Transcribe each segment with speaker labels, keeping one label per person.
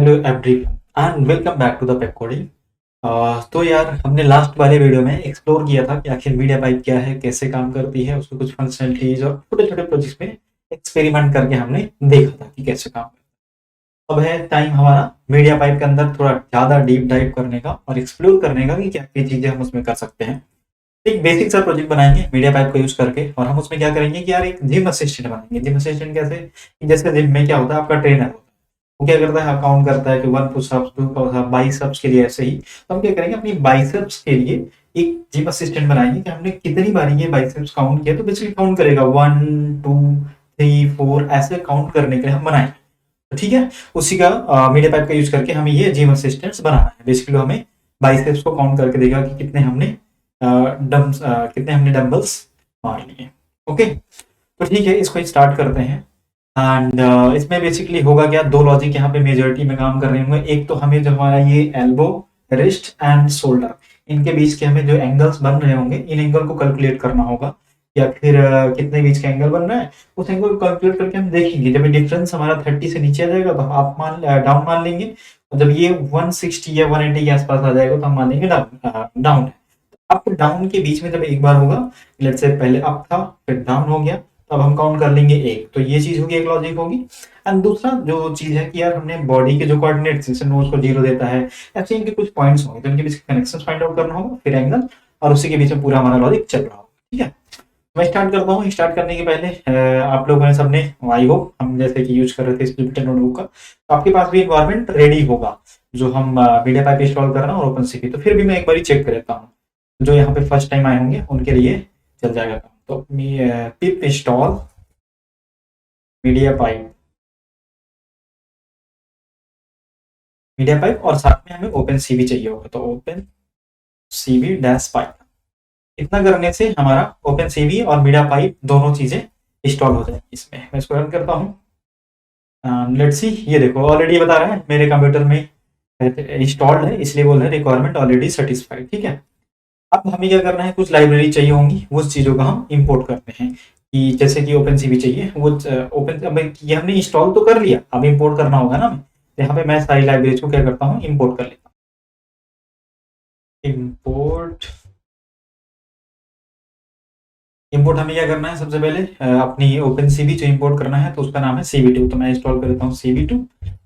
Speaker 1: Hello everyone and welcome back to the Pepcoding. तो यार हमने लास्ट वाले वीडियो में एक्सप्लोर किया था कि आखिर मीडिया पाइप क्या है, कैसे काम करती है, उसके कुछ फंक्शनलिटीज और छोटे छोटे प्रोजेक्ट्स में एक्सपेरिमेंट करके हमने देखा था कि कैसे काम करता है। अब है टाइम हमारा मीडिया पाइप के अंदर थोड़ा ज़्यादा डीप डाइव करने का और एक्सप्लोर करने का कि क्या क्या चीज़ें हम उसमें कर सकते हैं। एक बेसिक सा प्रोजेक्ट बनाएंगे मीडिया पाइप का यूज करके, और हम उसमें क्या करेंगे कि यार एक जिम असिस्टेंट बनाएंगे। जिम असिस्टेंट कैसे कि जैसे जिम में क्या होता है, आपका ट्रेनर होता है, वो क्या करता है, काउंट करता है कि 1 पुशअप्स 2 पुशअप्स बाइसेप्स के लिए। ऐसे ही तो हम क्या करेंगे, अपनी बाइसेप्स के लिए एक जिम असिस्टेंट बनाएंगे कि हमने कितनी बारी ये बाइसेप्स काउंट किया, तो बेसिकली काउंट करेगा 1 2 3 4 ऐसे काउंट करने के लिए हम बनाएंगे। तो ठीक है, उसी का मीडिया पाइप का यूज करके हमें ये जिम असिस्टेंट्स बनाना है। बेसिकली हमें बाइसेप्स को काउंट करके देगा कि कितने हमने डंबल्स मार लिए। ओके, तो ठीक है, इसको स्टार्ट करते हैं। एंड इसमें बेसिकली होगा क्या, दो लॉजिक यहाँ पे मेजोरिटी में काम कर रहे होंगे। एक तो हमें जो हमारा ये एल्बो, रिस्ट एंड शोल्डर, इनके बीच के हमें जो एंगल्स बन रहे होंगे, इन एंगल को कैलकुलेट करना होगा, या फिर कितने बीच का एंगल बन रहा है उस एंगल को कैलकुलेट करके हम देखेंगे। जब डिफरेंस हमारा 30 से नीचे आ जाएगा तो आप डाउन मान लेंगे, और जब ये 160 या 180 के आसपास आ जाएगा तो हम मान लेंगे डाउन है। अप डाउन के बीच में जब एक बार होगा, लेट्स से पहले अप था फिर डाउन हो गया, तब हम काउंट कर लेंगे एक। तो ये चीज होगी, एक लॉजिक होगी। एंड दूसरा जो चीज है कि यार हमने बॉडी के जो कोऑर्डिनेट्स, जैसे नोज को 0 देता है, ऐसे इनके कुछ पॉइंट्स होंगे, तो इनके बीच कनेक्शन फाइंड आउट करना होगा, फिर एंगल, और उसी के बीच में पूरा हमारा लॉजिक चल रहा होगा। ठीक है, मैं स्टार्ट करता हूँ। स्टार्ट करने के पहले आप लोगों ने सबने, आई होप, हम जैसे कि यूज कर रहे थे जुपिटर नोटबुक का, तो आपके पास भी इन्वायरमेंट रेडी होगा जो हम मीडिया पाइप इंस्टॉल कर रहे हैं और ओपन सीपी। तो फिर भी मैं एक बार चेक कर लेता हूँ, जो यहाँ पे फर्स्ट टाइम आए होंगे उनके लिए चल जाएगा काम। तो पिप इंस्टॉल मीडिया पाइप, और साथ में हमें ओपन सीबी चाहिए होगा, तो ओपन सीबी डैश पाइप। इतना करने से हमारा ओपन सीबी और मीडिया पाइप दोनों चीजें इंस्टॉल हो जाएंगी इसमें। मैं इसको रन करता हूँ। लेट्स सी, ये देखो ऑलरेडी बता रहा है मेरे कंप्यूटर में इंस्टॉल्ड है, इसलिए बोल रहे हैं रिक्वायरमेंट ऑलरेडी सेटिस्फाइड। ठीक है, अब हमें क्या करना है, कुछ लाइब्रेरी चाहिए होंगी, उस चीज़ों का हम इंपोर्ट करते हैं। कि जैसे कि ओपन सीबी चाहिए, वो ओपन, अब ये हमने इंस्टॉल तो कर लिया, अब इंपोर्ट करना होगा ना। यहाँ पे मैं सारी लाइब्रेरीज को क्या करता हूँ, इंपोर्ट कर लेता हूँ। इंपोर्ट इंपोर्ट हमें क्या करना है, सबसे पहले अपनी ओपन सीबी जो इंपोर्ट करना है, तो उसका नाम है CV2। तो मैं इंस्टॉल कर लेता हूँ CV2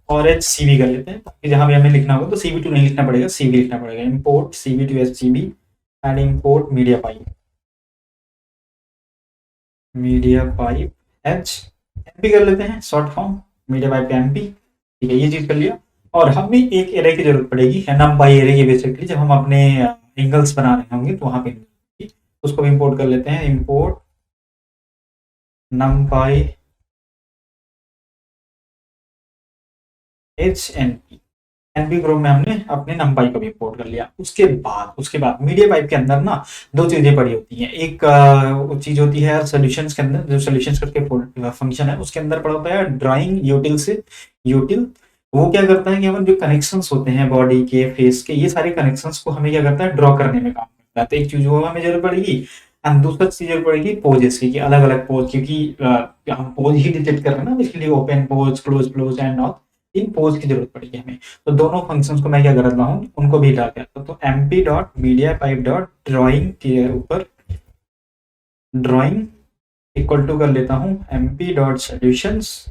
Speaker 1: और HCB कर लेते हैं, ताकि जहाँ भी हमें लिखना होगा तो CV2 नहीं लिखना पड़ेगा, CV लिखना पड़ेगा। Import CV2 HCB and import media pipe H MP कर लेते हैं, short form media pipe MP. ठीक है, ये चीज कर लिया। और हमें एक एरे की जरूरत पड़ेगी, नम बाई एरे की। बेसिकली जब हम अपने एंगल्स बना रहे होंगे तो वहां पे उसको भी इंपोर्ट कर लेते हैं। Import numpy HNP, NP group में हमने अपने नंपाई को भी इंपोर्ट कर लिया। उसके बाद मीडिया पाइप के अंदर ना दो चीजें पड़ी होती हैं। एक वो चीज होती है सॉल्यूशंस के अंदर, जो सॉल्यूशंस करके फंक्शन है, उसके अंदर पड़ा होता है ड्राइंग यूटिल से यूटिल। वो क्या करता है कि हमारे जो कनेक्शंस होते हैं बॉडी के, फेस के, ये सारे कनेक्शंस को हमें क्या करता है, ड्रॉ करने में काम करता है। तो एक चीज वो हमें जरूरत पड़ेगी, एंड दूसरा चीज जरूरत पड़ेगी पोजेस की, अलग अलग पोज, क्योंकि हम पोज ही डिटेक्ट कर रहे हैं ना, इसलिए open pose, close pose and all, in pose की जरूरत पड़ेगी हमें। तो दोनों फंक्शंस को मैं क्या कर रहा हूँ, उनको भी डाल के, तो MP dot media pipe dot drawing के ऊपर ड्रॉइंग इक्वल टू कर लेता हूँ MP dot solutions,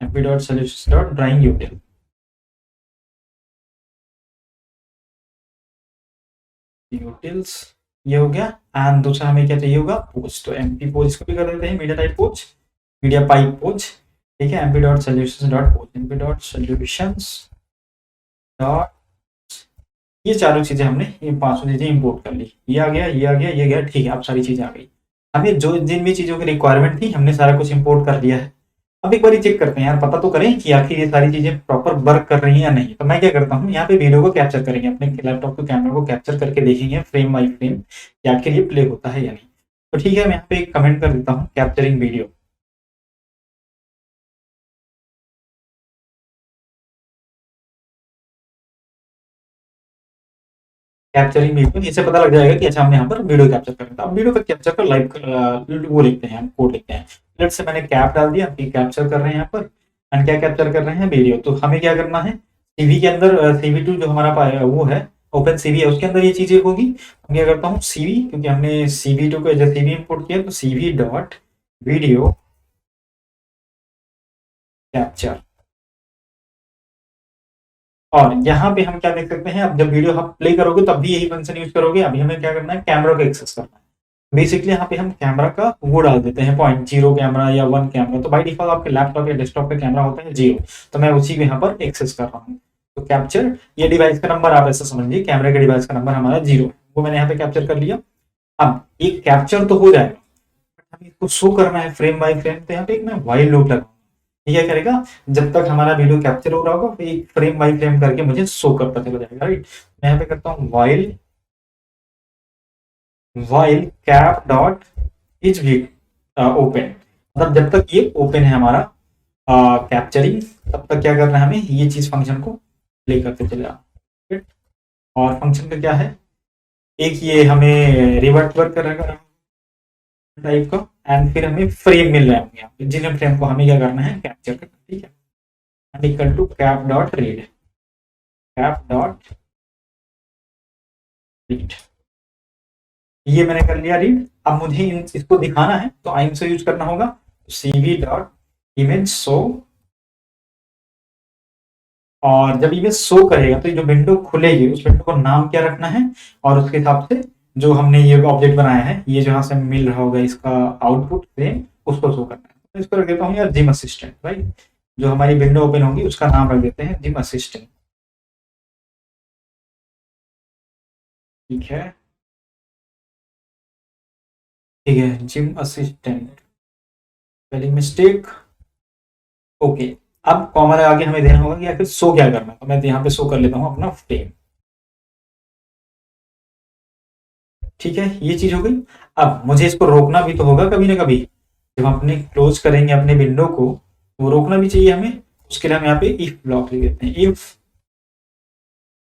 Speaker 1: MP dot solutions dot drawing यूटिल। Utils, ये हो गया। एंड दूसरा हमें क्या चाहिए होगा, पोज। तो एमपी पोज को भी कर देते हैं, media type pose, media pipe pose. ठीक है, MP dot solutions dot pose, MP dot solutions dot, ये चारों चीजें हमने, ये पांचों चीजें इंपोर्ट कर ली। ये आ गया, ये आ गया, ये गया। ठीक है, अब सारी चीजें आ गई। हमें जो जिन भी चीजों की रिक्वायरमेंट थी, हमने सारा कुछ इंपोर्ट कर दिया है। अब एक बार चेक करते हैं यार, पता तो करें कि आखिर ये सारी चीजें प्रॉपर वर्क कर रही हैं या नहीं। तो मैं क्या करता हूँ, यहाँ पे वीडियो को कैप्चर करेंगे, अपने लैपटॉप के कैमरा को कैप्चर करके देखेंगे फ्रेम बाई फ्रेम कि आखिर ये प्ले होता है या नहीं। तो ठीक है, मैं यहाँ पे एक कमेंट कर देता हूँ, कैप्चरिंग वीडियो। कैप्चरिंग वीडियो, इससे पता लग जाएगा कि अच्छा हमने यहाँ पर वीडियो कैप्चर कर रहा था। अब वीडियो का कैप्चर कर लाइव वो लिखते हैं, हम कोड लिखते हैं। लेट्स से मैंने कैप डाल दिया कि कैप्चर कर रहे हैं यहाँ पर, एंड क्या कैप्चर कर रहे हैं, वीडियो। तो हमें क्या करना है, सीवी के अंदर CV2 जो हमारा वो है, ओपन सीवी है, उसके अंदर ये चीजें होगी। मैं क्या करता हूँ, सीवी, क्योंकि हमने CV2 को एज ए सीवी इंपोर्ट किया, तो CV डॉट वीडियो कैप्चर। और यहाँ पे हम क्या देख सकते हैं, अब जब वीडियो आप प्ले करोगे तब भी यही फंक्शन यूज करोगे। अभी हमें क्या करना है, कैमरा को एक्सेस करना है। बेसिकली यहाँ पे हम कैमरा का वो डाल देते हैं पॉइंट, 0 कैमरा या 1 कैमरा। तो बाई डिफॉल्ट आपके लैपटॉप या डेस्कटॉप पे कैमरा होता है 0, तो मैं उसी को यहाँ पर एक्सेस कर रहा हूँ। तो कैप्चर, ये डिवाइस का नंबर आप ऐसा समझिए, कैमरे के डिवाइस का नंबर हमारा 0 है, वो मैंने यहाँ पे कैप्चर कर लिया। अब ये कैप्चर तो हो जाएगा, हमें इसको शो करना है फ्रेम बाय फ्रेम। तो यहाँ पे एक मैं व्हाइल लूप लगा, ये क्या करेगा, जब तक हमारा वीडियो कैप्चर हो रहा होगा, फिर एक फ्रेम बाय फ्रेम करके मुझे शो करता चला जाएगा, राइट। मैं यहाँ पे करता हूँ व्हाइल कैप डॉट इज भी ओपन, मतलब जब तक ये ओपन है हमारा कैप्चरिंग, तब तक क्या करना है, हमें ये चीज फंक्शन को प्ले करते चले जाना। और फंक्शन का क्या है, एक ये हमें रिवर्ट वर्क करेगा टाइप का, एंड फिर हमें फ्रेम मिल रहे होंगे यहाँ पे, जिन फ्रेम को हमें क्या करना है, कैप्चर करना है, ठीक है। And equal to cap dot read, cap dot read, ये मैंने कर लिया रीड। अब मुझे इसको दिखाना है, तो आइम से यूज करना होगा, CV डॉट इमेज शो। और जब इमेज शो करेगा तो जो विंडो खुलेगी, उस विंडो को नाम क्या रखना है, और उसके हिसाब से जो हमने ये ऑब्जेक्ट बनाया है, ये जहां से मिल रहा होगा इसका आउटपुट फ्रेम, उसको शो करना है। तो इसको रख देता हूँ यार जिम असिस्टेंट, राइट। जो हमारी विंडो ओपन होगी उसका नाम रख देते हैं जिम असिस्टेंट, ठीक है। ठीक है, gym assistant, spelling mistake, okay. अब कॉमन आगे हमें देना होगा कि आखिर शो क्या करना है, तो मैं यहाँ पे शो कर लेता हूँ अपना फ्रेम, ठीक है, ये चीज हो गई। अब मुझे इसको रोकना भी तो होगा कभी ना कभी, जब हम अपने क्लोज करेंगे अपने विंडो को, तो रोकना भी चाहिए हमें। उसके लिए हम यहाँ पे इफ ब्लॉक लिख देते हैं, इफ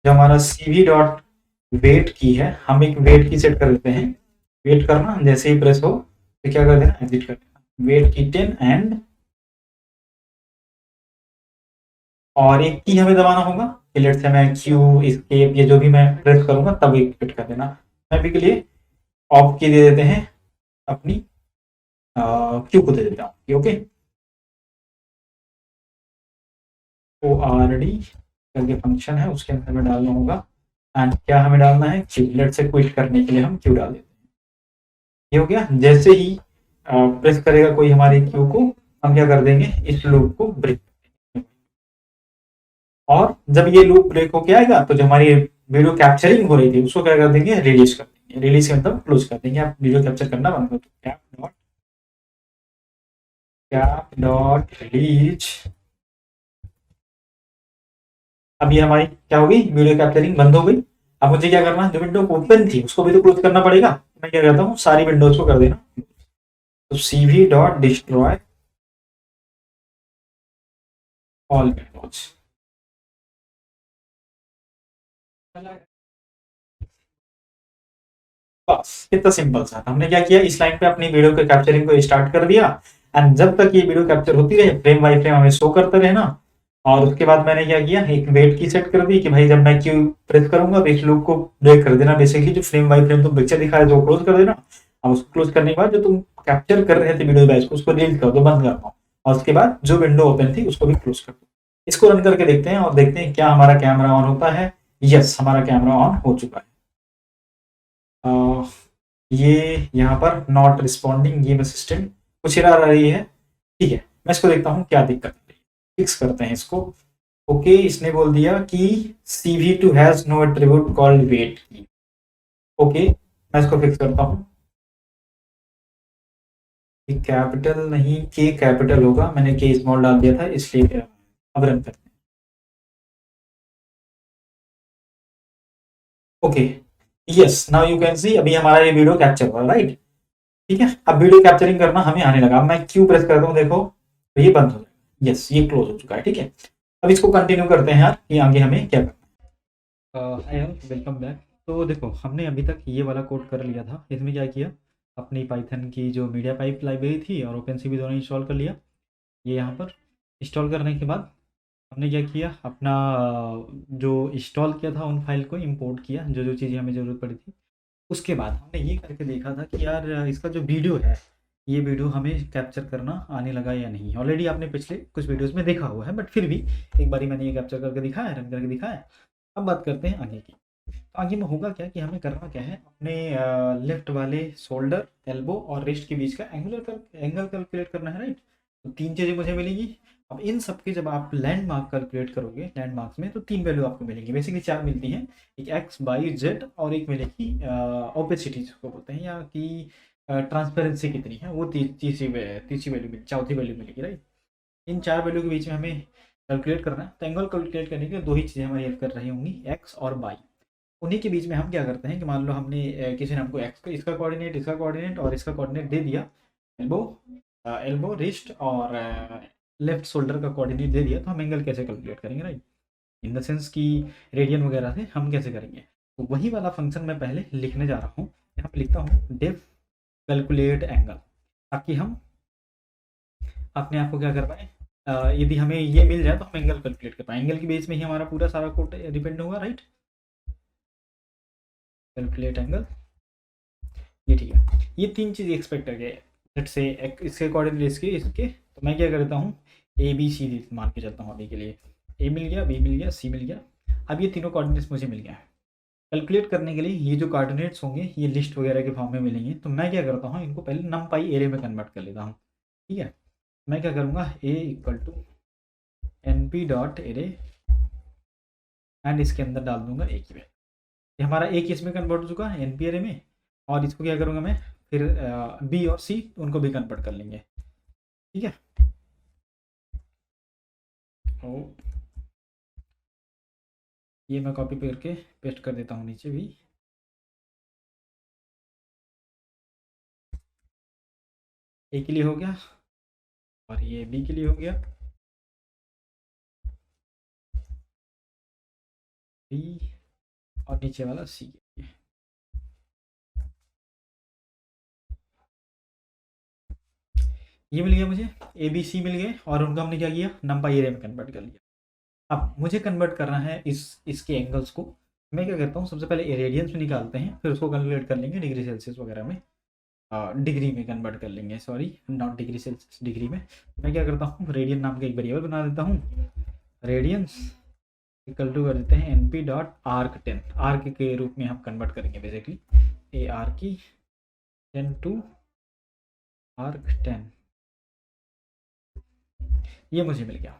Speaker 1: जो हमारा CV डॉट वेट की है, हम एक वेट की सेट कर देते हैं। वेट करना जैसे ही प्रेस हो तो क्या कर देना, एग्जिट कर देना, वेट की 10 एंड, और एक की हमें दबाना होगा, लेट से मैं क्यू एस्केप ये जो भी मैं प्रेस करूंगा तब एक फिट कर देना। मैं भी के लिए ऑफ की दे देते हैं अपनी, क्यू को दे देता हूँ, ओके। ORD करके फंक्शन है, उसके अंदर में डालना होगा, एंड क्या हमें डालना है, क्यू। लेट से क्विट करने के लिए हम क्यू डाल देते हैं, ये हो गया। जैसे ही प्रेस करेगा कोई हमारे क्यू को, हम क्या कर देंगे, इस लूप को ब्रेक। और जब ये लूप ब्रेक होके आएगा, तो जो हमारी वीडियो कैप्चरिंग हो रही थी उसको क्या कर देंगे, रिलीज कर देंगे। रिलीज का मतलब क्लोज कर देंगे, आप वीडियो कैप्चर करना बंद कर दो। कैप डॉट रिलीज, अब ये हमारी क्या होगी, वीडियो कैप्चरिंग बंद हो गई। अब मुझे क्या करना है, जो विंडो ओपन थी उसको भी तो क्लोज करना पड़ेगा। मैं क्या करता हूँ, सारी विंडोज को कर देना, तो CV dot destroy all Windows. बस कितना सिंपल सा था। हमने क्या किया, इस लाइन पे अपनी वीडियो के कैप्चरिंग को स्टार्ट कर दिया, एंड जब तक ये वीडियो कैप्चर होती रहे, फ्रेम बाय फ्रेम हमें शो करते रहना। और उसके बाद मैंने क्या किया, एक वेट की सेट कर दी कि भाई जब मैं क्यू प्रेस करूंगा तो इस लूप को ब्रेक कर देना। बेसिकली जो फ्रेम बाय फ्रेम तुम पिक्चर दिखा रहे थे वो क्लोज कर देना। अब उसको क्लोज करने के बाद जो तुम कैप्चर कर रहे थे वीडियो डिवाइस को, उसको रिलीज कर दो, बंद कर दो। और उसके बाद जो विंडो ओपन थी उसको भी क्लोज कर दो। इसको रन करके देखते हैं और देखते हैं क्या हमारा कैमरा ऑन होता है। यस, हमारा कैमरा ऑन हो चुका है। ये यहाँ पर नॉट रिस्पॉन्डिंग गेम असिस्टेंट कुछ एरर आ रही है, ठीक है। मैं इसको देखता हूँ क्या दिक्कत है, फिक्स करते हैं इसको। ओके, इसने बोल दिया कि CV2 has no attribute called wait key. Okay, मैं इसको फिक्स करता हूँ। कैपिटल नहीं, के कैपिटल होगा, मैंने के स्मॉल डाल दिया था इसलिए। अब रन करते हैं। Okay, yes, now you can see अभी हमारा ये वीडियो कैप्चर हुआ, राइट। ठीक है, अब वीडियो कैप्चरिंग करना हमें आने लगा। अब मैं क्यू प्रेस करता हूँ, देखो तो ये बंद हो जाएगा। यस, ये क्लोज हो चुका है, ठीक है। अब इसको कंटिन्यू करते हैं यार कि आगे हमें क्या करना है। Hi all, welcome back. तो देखो, हमने अभी तक ये वाला कोड कर लिया था। इसमें क्या किया, अपनी पाइथन की जो मीडिया पाइप लाइब्रेरी थी और ओपन सी भी दोनों इंस्टॉल कर लिया। ये यहाँ पर इंस्टॉल करने के बाद हमने क्या किया, अपना जो इंस्टॉल किया था उन फाइल को इंपोर्ट किया, जो जो चीज़ें हमें ज़रूरत पड़ी थी। उसके बाद हमने ये करके देखा था कि यार इसका जो वीडियो है, ये वीडियो हमें कैप्चर करना आने लगा या नहीं। ऑलरेडी आपने पिछले कुछ वीडियोस में देखा हुआ है, बट फिर भी एक बारी मैंने ये कैप्चर करके दिखाया, रन करके दिखाया। अब बात करते हैं आगे की। तो आगे में होगा क्या कि हमें करना क्या है, अपने लेफ्ट वाले शोल्डर, एल्बो और रिस्ट के बीच का एंगल कैलकुलेट करना है, राइट। तो 3 चीज़ें मुझे मिलेंगी। अब इन सब के जब आप लैंडमार्क कैलकुलेट करोगे, लैंडमार्क्स में तो 3 वैल्यू आपको मिलेंगी, बेसिकली 4 मिलती हैं। एक एक्स, वाई, जेड और एक मिलेगी ओपेसिटी जिसको बोलते हैं, या कि ट्रांसपेरेंसी कितनी है, वो तीसरी वैल्यू मिली, चौथी वैल्यू मिलेगी, राइट। इन 4 वैल्यू के बीच में हमें कैलकुलेट करना है। तो एंगल कैलकुलेट करने के लिए 2 ही चीज़ें हमारी हेल्प कर रही होंगी, एक्स और वाई। उन्हीं के बीच में हम क्या करते हैं कि मान लो हमने किसी ने हमको एक्स का इसका कोऑर्डिनेट, इसका कोऑर्डिनेट और इसका कोऑर्डिनेट दे दिया, एल्बो एल्बो, रिस्ट और लेफ्ट शोल्डर का कोऑर्डिनेट दे दिया, तो हम एंगल कैसे कैलकुलेट करेंगे, राइट। इन द सेंस कि रेडियन वगैरह से हम कैसे करेंगे। तो वही वाला फंक्शन मैं पहले लिखने जा रहा हूँ। यहाँ पे लिखता हूँ डेफ कैलकुलेट एंगल, ताकि हम अपने आप को क्या कर पाए, यदि हमें ये मिल जाए तो हम एंगल कैलकुलेट कर पाए। एंगल के बेस में ही हमारा पूरा सारा कोड डिपेंड होगा, राइट। कैलकुलेट एंगल, ये ठीक है। ये 3 चीज़ एक्सपेक्ट करके लेट से इसके अकॉर्डिंगली इसके तो मैं क्या करता हूँ, ए बी सी डी मान के चलता हूँ अभी के लिए। ए मिल गया, बी मिल गया, सी मिल गया। अब ये तीनों कोऑर्डिनेट्स मुझे मिल गया है। कैलकुलेट करने के लिए ये जो कोऑर्डिनेट्स होंगे ये लिस्ट वगैरह के फॉर्म में मिलेंगे। तो मैं क्या करता हूँ, इनको पहले नमपाई एरे में कन्वर्ट कर लेता हूँ, ठीक है। मैं क्या करूँगा, A equal to n P dot array and इसके अंदर डाल दूंगा ए की वैल्यू। ये हमारा ए किस में कन्वर्ट हो चुका है, एन पी एरे में। और इसको क्या करूँगा मैं, फिर बी और सी उनको भी कन्वर्ट कर लेंगे, ठीक है। ओ ये मैं कॉपी करके पेस्ट कर देता हूँ नीचे भी। ए के लिए हो गया और ये बी के लिए हो गया, बी और नीचे वाला सी के लिए। ये मिल गया मुझे, ए बी सी मिल गए और उनका हमने क्या किया, नंपाई एरे में कन्वर्ट कर लिया। अब मुझे कन्वर्ट करना है इसके एंगल्स को। मैं क्या करता हूँ, सबसे पहले रेडियंस में निकालते हैं, फिर उसको कैलकुलेट कर लेंगे डिग्री सेल्सियस वगैरह में, डिग्री में कन्वर्ट कर लेंगे, sorry not degree Celsius, degree में। मैं क्या करता हूँ, रेडियन नाम का एक वेरिएबल बना देता हूँ, रेडियंस इक्वल टू कर देते हैं N P dot arc 10, arc के रूप में हम कन्वर्ट करेंगे बेसिकली, ए आर की 10 टू आर्क 10। ये मुझे मिल गया,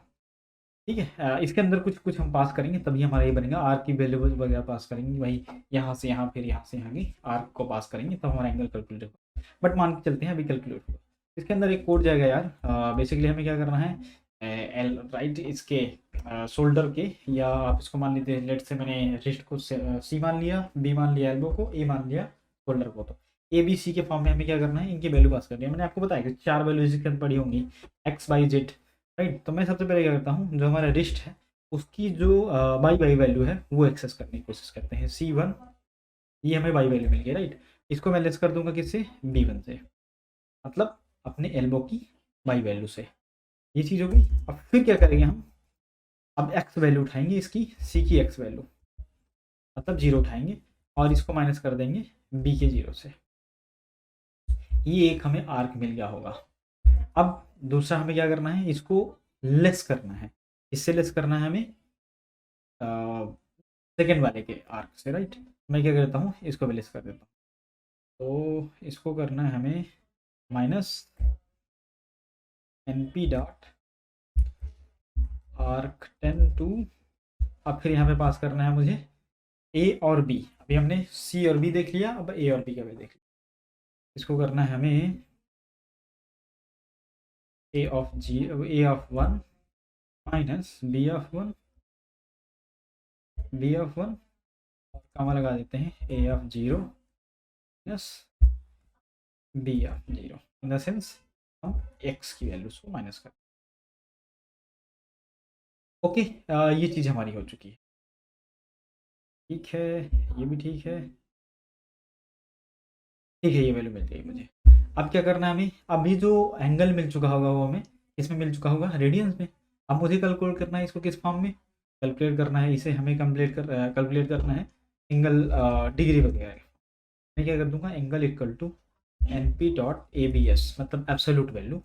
Speaker 1: ठीक है। इसके अंदर कुछ कुछ हम पास करेंगे तभी हमारा ये बनेगा, आर्क की वैल्यू वगैरह पास करेंगे, वही यहाँ से यहाँ, फिर यहाँ से यहाँ की आर्क को पास करेंगे तब हमारा एंगल कैलकुलेट होगा। बट मान के चलते हैं अभी कैलकुलेट होगा। इसके अंदर एक कोड जाएगा यार, बेसिकली हमें क्या करना है, एल राइट इसके शोल्डर के, या आप इसको मान लीजिए, लेट से मैंने रिस्ट को सी मान लिया, बी मान लिया एल्बो को, ए मान लिया शोल्डर को। तो ए बी सी के फॉर्म में हमें क्या करना है, इनकी वैल्यू पास करनी है। मैंने आपको बताया कि 4 वैल्यू इसके अंदर पड़ी होंगी, एक्स वाई जेड, राइट। तो मैं सबसे पहले क्या करता हूँ, जो हमारा रिस्ट है उसकी जो वाई वाई वैल्यू है वो एक्सेस करने की कोशिश करते हैं। C1 ये हमें वाई वैल्यू मिल गई, राइट। इसको मैं लेस कर दूंगा किससे, B1 से, मतलब अपने एल्बो की वाई वैल्यू से। ये चीज़ हो गई। अब फिर क्या करेंगे हम, अब एक्स वैल्यू उठाएंगे इसकी, सी की एक्स वैल्यू, मतलब 0 उठाएंगे और इसको माइनस कर देंगे बी के 0 से। ये एक हमें आर्क मिल गया होगा। अब दूसरा हमें क्या करना है, इसको लेस करना है, इससे लेस करना है हमें सेकेंड वाले के आर्क से, राइट। मैं क्या करता हूँ, इसको भी लेस कर देता हूँ। तो इसको करना है हमें minus NP P dot arc 10 two, अब फिर यहाँ पे पास करना है मुझे ए और बी। अभी हमने सी और बी देख लिया, अब ए और बी का भी देख लिया। इसको करना है हमें A of 1 minus B of 1, B of 1 और कामा लगा देते हैं A of 0 minus B of 0, in the sense हम एक्स की वैल्यूज को माइनस कर। ओके, ये चीज़ हमारी हो चुकी है, ठीक है। ये भी ठीक है, ठीक है, ये वैल्यू मिल गई मुझे। अब क्या करना है हमें, अभी जो एंगल मिल चुका होगा वो हमें इसमें मिल चुका होगा रेडियंस में। अब मुझे कैलकुलेट करना है इसको किस फॉर्म में, कैलकुलेट करना है इसे हमें कैलकुलेट करना है एंगल डिग्री वगैरह। मैं क्या कर दूंगा, angle equal to NP dot ABS, मतलब absolute value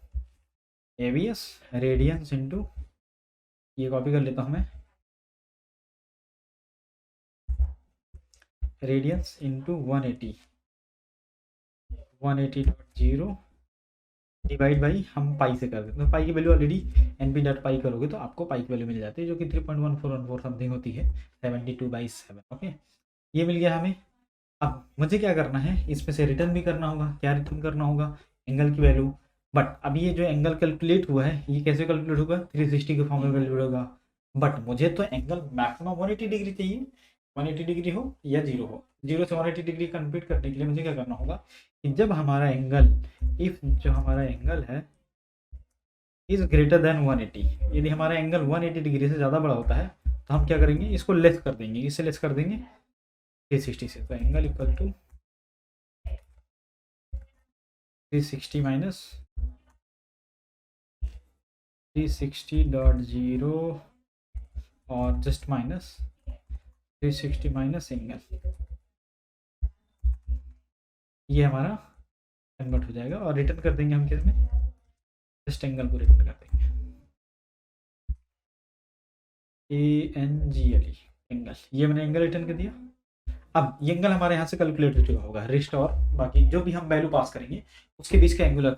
Speaker 1: ABS radians into, ये कॉपी कर लेता हूँ मैं, रेडियंस इंटू 180.0 डिवाइड बाई, हम पाई से कर देते हैं, तो पाई की वैल्यू ऑलरेडी NP डॉट पाई करोगे तो आपको पाई की वैल्यू मिल जाती है जो कि 3.1414 समथिंग होती है, 72/7। ओके, ये मिल गया हमें। अब मुझे क्या करना है, इसमें से रिटर्न भी करना होगा। क्या रिटर्न करना होगा, एंगल की वैल्यू। बट अब ये जो एंगल कैलकुलेट हुआ है ये कैसे कैलकुलेट होगा, 360 के फॉर्म में कैलकुलेट होगा। बट मुझे तो एंगल मैक्सिमम 180 डिग्री चाहिए, 180 डिग्री हो या 0 हो। 0 से 180 डिग्री कन्वर्ट करने के लिए मुझे क्या करना होगा कि जब हमारा एंगल, इफ जो हमारा एंगल है इज ग्रेटर देन 180, यदि हमारा एंगल 180 डिग्री से ज़्यादा बड़ा होता है तो हम क्या करेंगे, इसको लेस कर देंगे। इससे लेस कर देंगे 360 से, तो एंगल इक्वल टू 360 माइनस 360.0 और जस्ट माइनस 360 माइनस एंगल, ये हमारा कन्वर्ट हो जाएगा। और रिटर्न कर देंगे हम किस में, जस्ट एंगल को रिटर्न कर देंगे, ANGLE एंगल, ये मैंने एंगल रिटर्न कर दिया। अब ये एंगल हमारे यहाँ से कैलकुलेट हो चुका होगा, रिस्ट और बाकी जो भी हम वैल्यू पास करेंगे उसके बीच का एंगल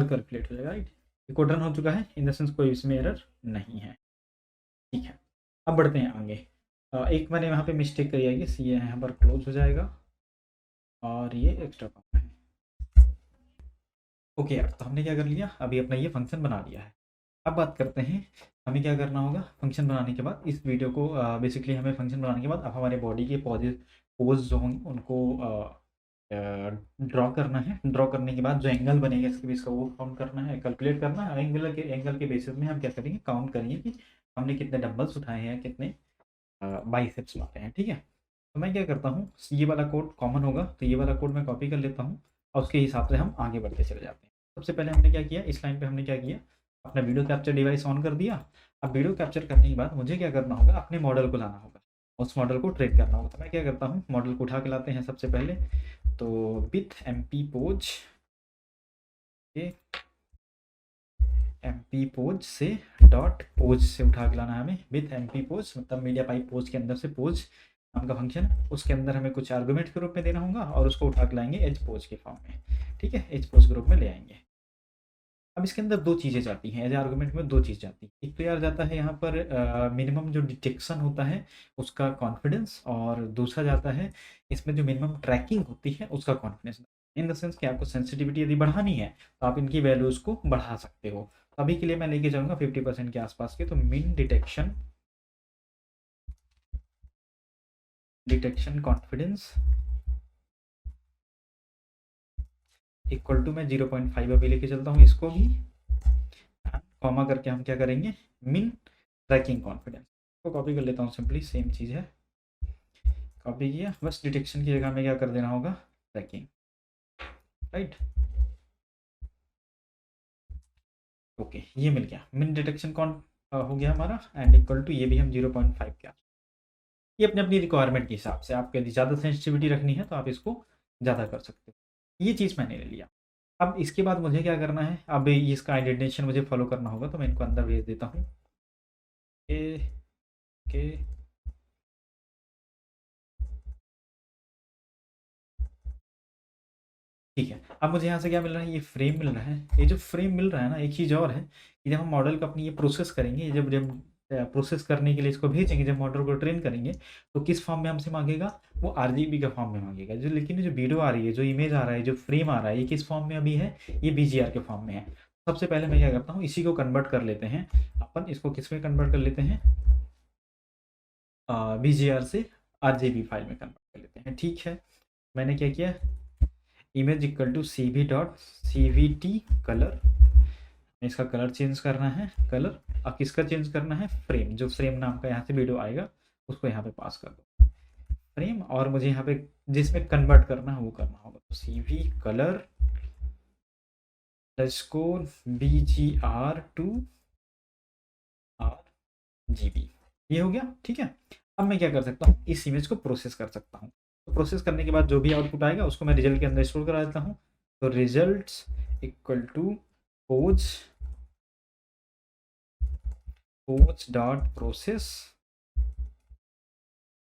Speaker 1: कैलकुलेट हो जाएगा, राइट। ये कोड रन हो चुका है, इन द सेंस कोई इसमें एरर नहीं है, ठीक है। अब बढ़ते हैं आगे। एक मैंने यहाँ पे मिस्टेक करी है कि ये यहाँ पर क्लोज हो जाएगा और ये एक्स्ट्रा काम है। ओके यार, तो हमने क्या कर लिया, अभी अपना ये फंक्शन बना लिया है। अब बात करते हैं हमें क्या करना होगा फंक्शन बनाने के बाद। इस वीडियो को बेसिकली हमें फंक्शन बनाने के बाद अब हमारे बॉडी के पोज जो होंगे उनको ड्रॉ करना है। ड्रॉ करने के बाद जो एंगल बनेगा इसके बीच का वो काउंट करना है, कैलकुलेट करना है। एंगल के बेसिस में हम क्या करेंगे, काउंट करेंगे कि हमने कितने डंबल्स उठाए हैं, कितने बाइसेप्स मारे हैं, ठीक है। तो मैं क्या करता हूँ, ये वाला कोड कॉमन होगा तो ये वाला कोड मैं कॉपी कर लेता हूँ और उसके हिसाब से हम आगे बढ़ते चले जाते हैं। सबसे पहले हमने क्या किया, इस लाइन पे हमने क्या किया, अपना वीडियो कैप्चर डिवाइस ऑन कर दिया। अब वीडियो कैप्चर करने के बाद मुझे क्या करना होगा, अपने मॉडल को लाना होगा, उस मॉडल को ट्रेन करना होगा। तो मैं क्या करता हूँ, मॉडल को उठा के लाते हैं सबसे पहले, तो with MP pose, MP pose से डॉट पोज से उठा के लाना है हमें, विथ MP पोज मतलब मीडिया पाइप पोज के अंदर से पोज नाम का फंक्शन, उसके अंदर हमें कुछ आर्गुमेंट के रूप में देना होगा और उसको उठा के लाएंगे एज पोज के फॉर्म में, ठीक है, एज पोज ग्रुप में ले आएंगे। अब इसके अंदर दो चीज़ें जाती हैं, एज आर्गुमेंट में दो चीज़ जाती है। एक तो यार जाता है यहाँ पर मिनिमम जो डिटेक्शन होता है उसका कॉन्फिडेंस, और दूसरा जाता है इसमें जो मिनिमम ट्रैकिंग होती है उसका कॉन्फिडेंस। इन द सेंस कि आपको सेंसिटिविटी यदि बढ़ानी है तो आप इनकी वैल्यूज़ को बढ़ा सकते हो। तो अभी के लिए मैं लेके जाऊँगा 50% के आसपास के, तो मिन डिटेक्शन कॉन्फिडेंस इक्वल टू, मैं 0.5 अभी लेके चलता हूँ इसको भी, कॉमा करके हम क्या करेंगे, मिन ट्रैकिंग कॉन्फिडेंस को कॉपी कर लेता हूँ, सिंपली सेम चीज़ है, कॉपी किया, बस डिटेक्शन की जगह में क्या कर देना होगा, ट्रैकिंग, राइट। ओके, ये मिल गया, मिन डिटेक्शन कौन हो गया हमारा, एंड इक्वल टू ये भी हम 0.5 क्या, ये अपने अपनी रिक्वायरमेंट के हिसाब से, आपको यदि ज़्यादा सेंसिटिविटी रखनी है तो आप इसको ज़्यादा कर सकते हो। ये चीज़ मैंने ले लिया। अब इसके बाद मुझे क्या करना है, अब इसका आइडेंटिफिकेशन मुझे फॉलो करना होगा, तो मैं इनको अंदर भेज देता हूँ, के ठीक है। अब मुझे यहाँ से क्या मिल रहा है, ये फ्रेम मिल रहा है। ये जो फ्रेम मिल रहा है ना, एक चीज़ और है कि जब हम मॉडल को अपनी ये प्रोसेस करेंगे, जब जब प्रोसेस करने के लिए इसको भेजेंगे, जब मॉडल को ट्रेन करेंगे तो किस फॉर्म में हमसे मांगेगा, वो RGB का फॉर्म में मांगेगा। जो लेकिन जो वीडियो आ रही है, जो इमेज आ रहा है, जो फ्रेम आ रहा है, ये किस फॉर्म में अभी है, ये BGR के फॉर्म में है। सबसे पहले मैं क्या करता हूँ, इसी को कन्वर्ट कर लेते हैं अपन, इसको किस में कन्वर्ट कर लेते हैं, BGR से RGB फाइल में कन्वर्ट कर लेते हैं, ठीक है। मैंने क्या किया, image equal to CV.CVT colour, इसका कलर चेंज करना है, कलर। अब किसका चेंज करना है, फ्रेम, जो फ्रेम नाम का यहाँ से वीडियो आएगा उसको यहाँ पे पास कर दो, फ्रेम। और मुझे यहाँ पे जिसमें कन्वर्ट करना है वो करना होगा, तो CV colour _ BGR to GB। ये हो गया, ठीक है। अब मैं क्या कर सकता हूँ, इस इमेज को प्रोसेस कर सकता हूँ। तो प्रोसेस करने के बाद जो भी आउटपुट आएगा उसको मैं रिजल्ट के अंदर स्टोर करा देता हूँ। तो results equal to pose dot process,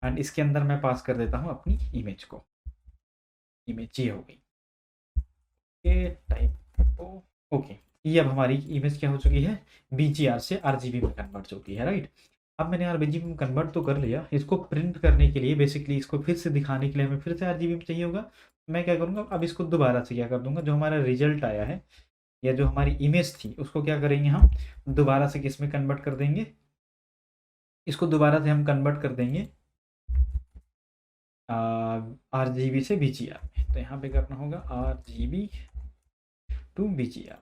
Speaker 1: and इसके अंदर मैं पास कर देता हूँ अपनी इमेज को। इमेज ये हो गई, टाइप ओके। ये अब हमारी इमेज क्या हो चुकी है, BGR से RGB में कन्वर्ट हो चुकी है, राइट। अब मैंने RGB में कन्वर्ट तो कर लिया, इसको प्रिंट करने के लिए बेसिकली इसको फिर से दिखाने के लिए हमें फिर से RGB में चाहिए होगा। मैं क्या करूँगा, अब इसको दोबारा से क्या कर दूंगा, जो हमारा रिजल्ट आया है या जो हमारी इमेज थी उसको क्या करेंगे, हम दोबारा से किस में कन्वर्ट कर देंगे, इसको दोबारा से हम कन्वर्ट कर देंगे RGB से BGR में। तो यहाँ पे करना होगा RGB टू BGR,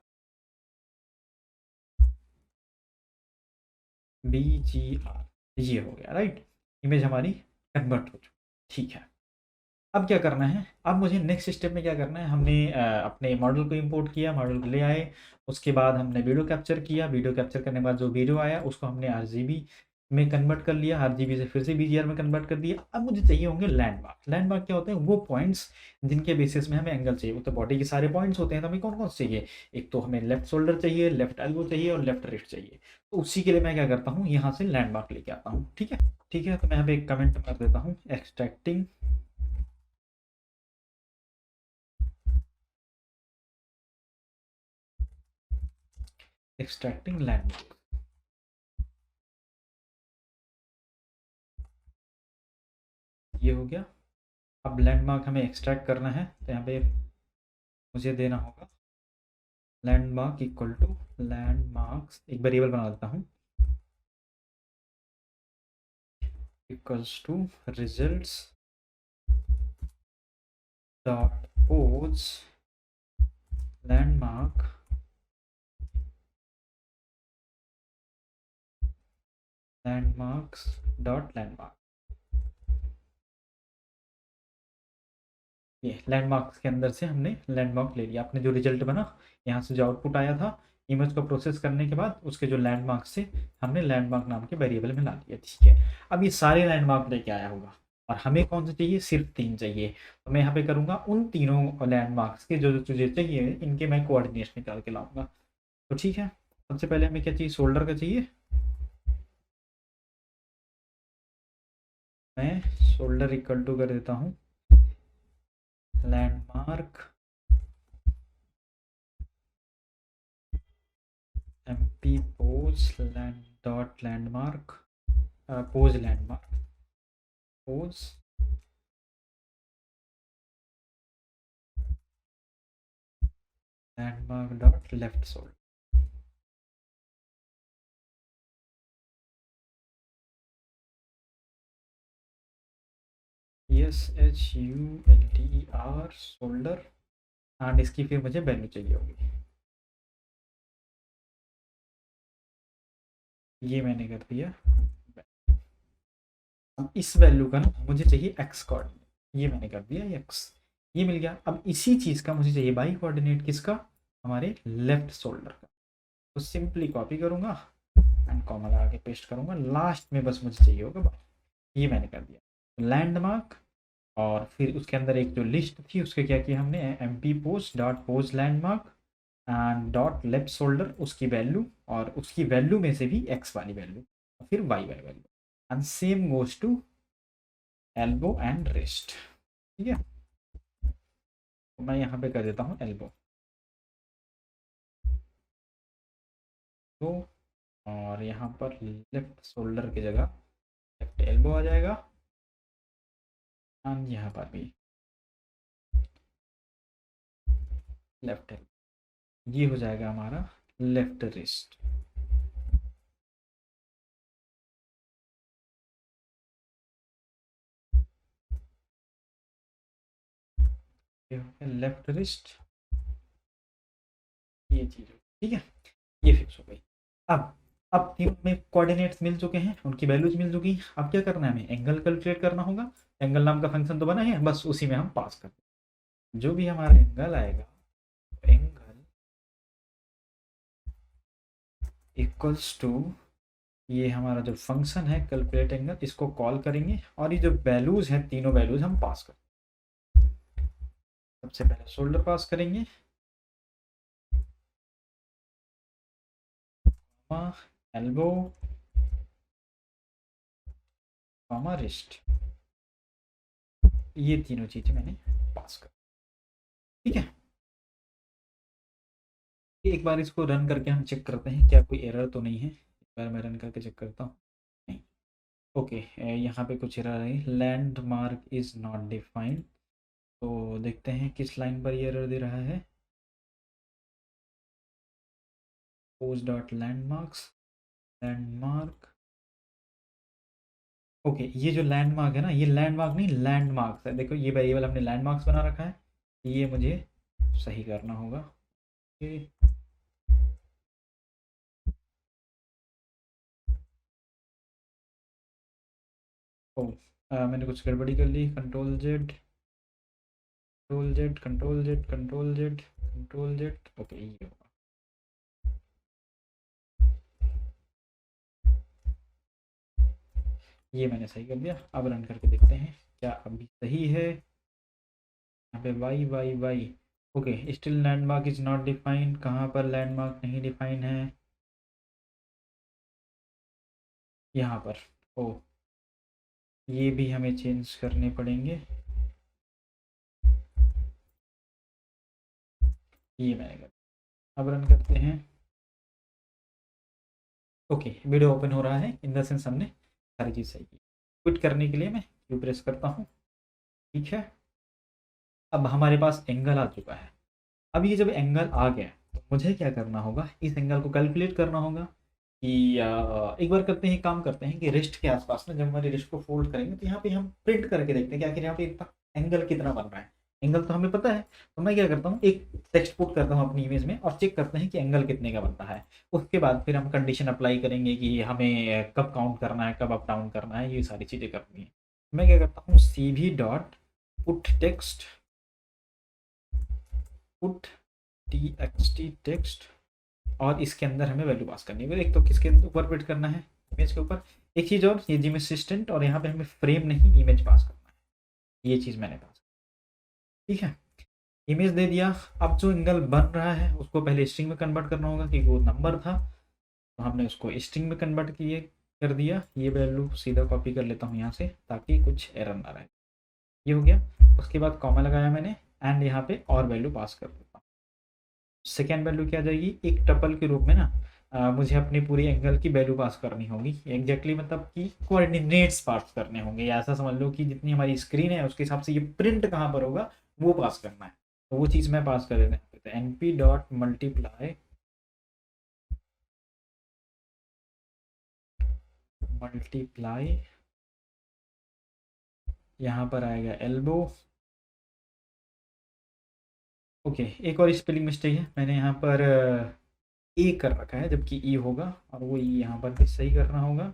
Speaker 1: ये हो गया, राइट। इमेज हमारी कन्वर्ट हो चुकी, ठीक है। अब क्या करना है, अब मुझे नेक्स्ट स्टेप में क्या करना है, हमने अपने मॉडल को इंपोर्ट किया, मॉडल को ले आए, उसके बाद हमने वीडियो कैप्चर किया, वीडियो कैप्चर करने के बाद जो वीडियो आया उसको हमने RGB में कन्वर्ट कर लिया, RGB से फिर से BGR में कन्वर्ट कर दिया। अब मुझे चाहिए होंगे लैंडमार्क। लैंडमार्क क्या होते हैं, वो पॉइंट्स जिनके बेसिस में हमें एंगल चाहिए। वो तो बॉडी के सारे पॉइंट्स होते हैं, तो हमें कौन कौन से चाहिए, एक तो हमें लेफ्ट शोल्डर चाहिए, लेफ्ट एल्बो चाहिए और लेफ्ट रिस्ट चाहिए। तो उसी के लिए मैं क्या करता हूँ, यहाँ से लैंडमार्क लेके आता हूँ, ठीक है। ठीक है, तो मैं यहाँ पे एक कमेंट कर देता हूँ, एक्सट्रैक्टिंग लैंडमार्क। ये हो गया। अब लैंडमार्क हमें एक्सट्रैक्ट करना है, तो यहाँ पे मुझे देना होगा लैंडमार्क इक्वल टू लैंडमार्क्स, एक वेरिएबल बना देता हूँ, equals to results dot pose landmark landmarks dot landmark. ये लैंडमार्क्स के अंदर से हमने लैंडमार्क ले लिया, अपने जो रिजल्ट बना, यहाँ से जो आउटपुट आया था इमेज को प्रोसेस करने के बाद, उसके जो लैंडमार्क से हमने लैंडमार्क नाम के वेरिएबल में ला दिया, ठीक है। अब ये सारे लैंडमार्क लेके आया होगा, और हमें कौन से चाहिए, सिर्फ 3 चाहिए। तो मैं यहाँ पे करूँगा उन तीनों लैंडमार्क्स के जो जो तुझे चाहिए, इनके मैं कोऑर्डिनेट्स निकाल के लाऊंगा। तो ठीक है, सबसे पहले हमें क्या चाहिए, शोल्डर का चाहिए। मैं शोल्डर इक्वल टू कर देता हूँ landmark MP pose dot landmark, pose landmark, pose landmark dot left shoulder. SHULDER shoulder, and इसकी फिर मुझे वैल्यू चाहिए होगी, ये मैंने कर दिया। अब इस वैल्यू का ना मुझे चाहिए x कोऑर्डिनेट, ये मैंने कर दिया x, ये मिल गया। अब इसी चीज़ का मुझे चाहिए y कोऑर्डिनेट, किसका, हमारे लेफ्ट शोल्डर का। तो सिंपली कॉपी करूँगा एंड कॉमा लगा के पेस्ट करूँगा, लास्ट में बस मुझे चाहिए होगा y, ये मैंने कर दिया लैंडमार्क। और फिर उसके अंदर एक जो लिस्ट थी उसके क्या किया हमने, MP post dot post landmark and dot left shoulder, उसकी वैल्यू, और उसकी वैल्यू में से भी x वाली वैल्यू, और फिर y वाली value, and same goes to elbow and wrist, ठीक है। तो मैं यहाँ पे कर देता हूँ एल्बो, तो और यहाँ पर लेफ्ट शोल्डर की जगह लेफ्ट एल्बो आ जाएगा, एंड यहाँ पर भी लेफ्ट एल्बो, ये हो जाएगा हमारा लेफ्ट रिस्ट। लेफ्ट रिस्ट, ये चीज़, ठीक है, ये फिक्स हो गई। अब तीनों में कोऑर्डिनेट्स मिल चुके हैं, उनकी वैल्यूज मिल चुकी। अब क्या करना है, हमें एंगल कैलकुलेट करना होगा। एंगल नाम का फंक्शन तो बना है, बस उसी में हम पास कर, जो भी हमारा एंगल आएगा, एंगल इक्वल्स टू ये हमारा जो फंक्शन है कैलकुलेट एंगल, इसको कॉल करेंगे और ये जो वैल्यूज हैं तीनों वैल्यूज हम पास करेंगे। सबसे पहले शोल्डर पास करेंगे, एल्बो, रिस्ट, ये तीनों चीजें मैंने पास कर, ठीक है। एक बार इसको रन करके हम चेक करते हैं क्या कोई एरर तो नहीं है। एक बार मैं रन करके चेक करता हूँ, नहीं। ओके, यहाँ पे कुछ एरर है, लैंडमार्क इज नॉट डिफाइंड। तो देखते हैं किस लाइन पर ये एरर दे रहा है। Pose dot landmarks, landmark, okay, ये जो लैंडमार्क है ना, ये लैंडमार्क नहीं लैंडमार्क्स है। देखो ये वेरिएबल हमने लैंडमार्क्स बना रखा है, ये मुझे सही करना होगा। ओके, ओ मैंने कुछ गड़बड़ी कर ली। Control Z, control Z, control Z, control Z, control Z, okay ये होगा। ये मैंने सही कर दिया। अब रन करके देखते हैं क्या अभी सही है। यहाँ पे y y y, okay, still landmark is not defined. कहाँ पर लैंडमार्क नहीं डिफाइन है? यहाँ पर। ओ, ये भी हमें चेंज करने पड़ेंगे। ये मैंने कर, अब रन करते हैं। ओके, वीडियो ओपन हो रहा है, इन द सेंस हमने सारी चीज़ सही की। क्विट करने के लिए मैं क्यू प्रेस करता हूँ, ठीक है। अब हमारे पास एंगल आ चुका है। अब ये जब एंगल आ गया तो मुझे क्या करना होगा, इस एंगल को कैलकुलेट करना होगा कि एक बार करते हैं, काम करते हैं कि रिस्ट के आसपास में जब हमारे रिस्ट को फोल्ड करेंगे तो यहाँ पे हम प्रिंट करके देखते हैं कि आखिर यहाँ पे इतना एंगल कितना बन रहा है। एंगल तो हमें पता है, तो मैं क्या करता हूँ, एक टेक्स्ट पुट करता हूँ अपनी इमेज में और चेक करते हैं कि एंगल कितने का बनता है। उसके बाद फिर हम कंडीशन अप्लाई करेंगे कि हमें कब काउंट करना है, कब अप डाउन करना है, ये सारी चीज़ें करनी है। मैं क्या करता हूँ, C V dot put text, put T X T text, और इसके अंदर हमें वैल्यू पास करनी है। एक तो किसके ऊपर फिट करना है, इमेज के ऊपर। एक चीज़ और, ये जिम असिस्टेंट, और यहाँ पे हमें फ्रेम नहीं इमेज पास करना है। ये चीज़ मैंने पास, ठीक है। इमेज दे दिया। अब जो एंगल बन रहा है उसको पहले स्ट्रिंग में कन्वर्ट करना होगा, क्योंकि वो नंबर था तो हमने उसको स्ट्रिंग में कन्वर्ट किए कर दिया। ये वैल्यू सीधा कॉपी कर लेता हूँ यहाँ से ताकि कुछ एरर ना रहे। ये हो गया। उसके बाद कॉमा लगाया मैंने एंड यहाँ पे और वैल्यू पास कर देता हूँ। सेकेंड वैल्यू क्या आ जाएगी, एक टपल के रूप में ना, मुझे अपनी पूरी एंगल की वैल्यू पास करनी होगी एग्जैक्टली, मतलब कि कोऑर्डिनेट्स पास करने होंगे, या ऐसा समझ लो कि जितनी हमारी स्क्रीन है उसके हिसाब से ये प्रिंट कहाँ पर होगा वो पास करना है। तो वो चीज़ मैं पास कर देता हूँ, तो N P dot multiply, multiply, यहाँ पर आएगा एल्बो। ओके, एक और स्पेलिंग मिस्टेक है, मैंने यहाँ पर ए कर रखा है जबकि ई होगा, और वो ई यहाँ पर भी सही करना होगा,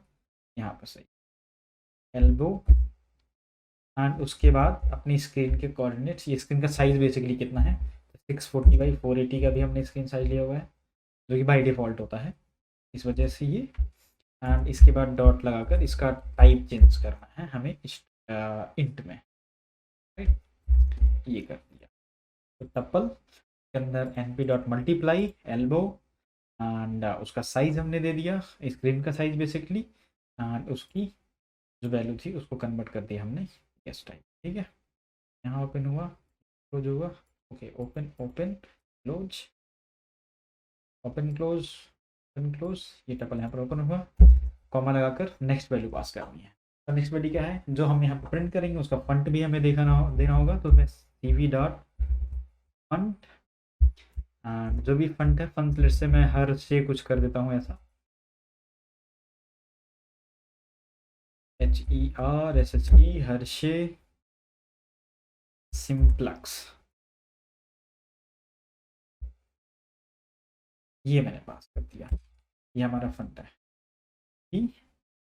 Speaker 1: यहाँ पर सही एल्बो। एंड उसके बाद अपनी स्क्रीन के कोऑर्डिनेट्स, ये स्क्रीन का साइज़ बेसिकली कितना है, 640 बाई 480 का भी हमने स्क्रीन साइज लिया हुआ है जो कि बाई डिफ़ॉल्ट होता है, इस वजह से ये। एंड इसके बाद डॉट लगाकर इसका टाइप चेंज करना है हमें इंट में, राइट। ये कर दिया। तो टपल के अंदर N P dot multiply elbow, and उसका साइज़ हमने दे दिया, स्क्रीन का साइज़ बेसिकली, एंड उसकी जो वैल्यू थी उसको कन्वर्ट कर दिया हमने गेस्ट टाइप, ठीक है। यहाँ ओपन हुआ, क्लोज हुआ, okay, open open close, open close, open close, ये टपल यहाँ पर ओपन हुआ। कॉमा लगाकर नेक्स्ट वैल्यू पास करनी है। तो नेक्स्ट वैल्यू क्या है, जो हम यहाँ पर प्रिंट करेंगे उसका फंट भी हमें देना होगा। तो मैं सी वी डॉट फंट, जो भी फंट है, फंट लिस्ट से मैं हर से कुछ कर देता हूँ ऐसा, HERSHE, हर्षे सिंप्लेक्स, ये मैंने पास कर दिया। ये हमारा फंट है,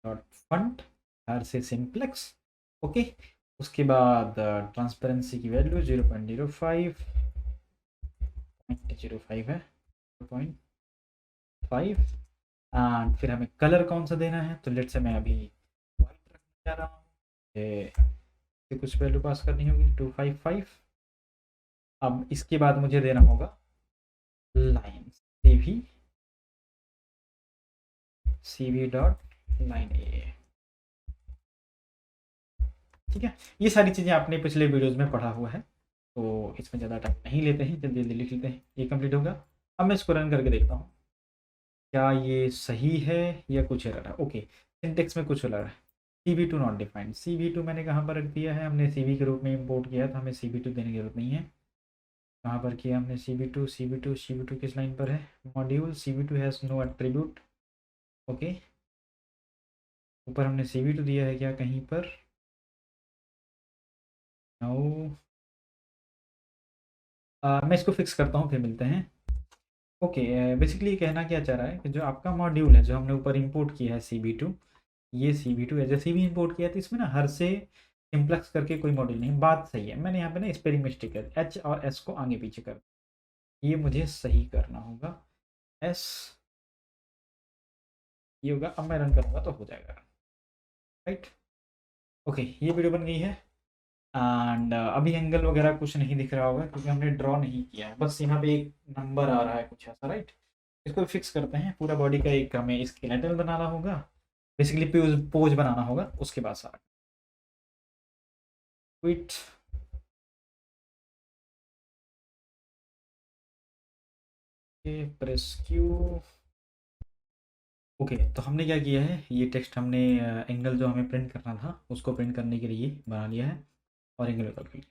Speaker 1: डॉट फंट हर से सिंप्लेक्स, ओके। उसके बाद ट्रांसपेरेंसी की वैल्यू 0.05, 0.05 है, 0.5, एंड फिर हमें कलर कौन सा देना है, तो लेट से मैं अभी वाइट रखने जा रहा हूँ, कुछ वैल्यू पास करनी होगी 255। अब इसके बाद मुझे देना होगा लाइन CV डॉट लाइन ए। ठीक है, ये सारी चीज़ें आपने पिछले वीडियोज़ में पढ़ा हुआ है, तो इसमें ज़्यादा टाइम नहीं लेते हैं, जल्दी जल्दी लिख लेते हैं। ये कंप्लीट होगा। अब मैं इसको रन करके देखता हूँ क्या ये सही है या कुछ एरर है। ओके, सिंटेक्स में कुछ एरर है, CV2 नॉट डिफाइंड। CV2 मैंने कहाँ पर रख दिया है, हमने CV के रूप में इंपोर्ट किया था, हमें CV2 देने की जरूरत नहीं है। कहाँ पर किया हमने CV2 किस लाइन पर है, module CV2 has no attribute. Okay, ऊपर हमने CV2 दिया है क्या कहीं पर, नो। मैं इसको फिक्स करता हूँ, फिर मिलते हैं। ओके, बेसिकली कहना क्या चाह रहा है कि जो आपका मॉड्यूल है जो हमने ऊपर इंपोर्ट किया है CV2, ये CV2 है, जैसे भी इंपोर्ट किया था इसमें ना हर से सिम्प्लेक्स करके कोई मॉड्यूल नहीं। बात सही है, मैंने यहाँ पे ना स्पेलिंग मिस्टेक है, H और S को आगे पीछे कर, ये मुझे सही करना होगा। S ये होगा, अब मैं रन करूँगा तो हो जाएगा, राइट। ओके, ये वीडियो बन गई है। एंड अभी एंगल वगैरह कुछ नहीं दिख रहा होगा क्योंकि हमने ड्रॉ नहीं किया है, बस यहाँ पे एक नंबर आ रहा है कुछ ऐसा, राइट। इसको फिक्स करते हैं। पूरा बॉडी का एक हमें स्केलेटल बनाना होगा, बेसिकली पोज बनाना होगा, उसके बाद सारा क्विट। Press Q. ओके, तो हमने क्या किया है, ये टेक्स्ट हमने एंगल जो हमें प्रिंट करना था उसको प्रिंट करने के लिए बना लिया है और एंगल कैलकुलेट।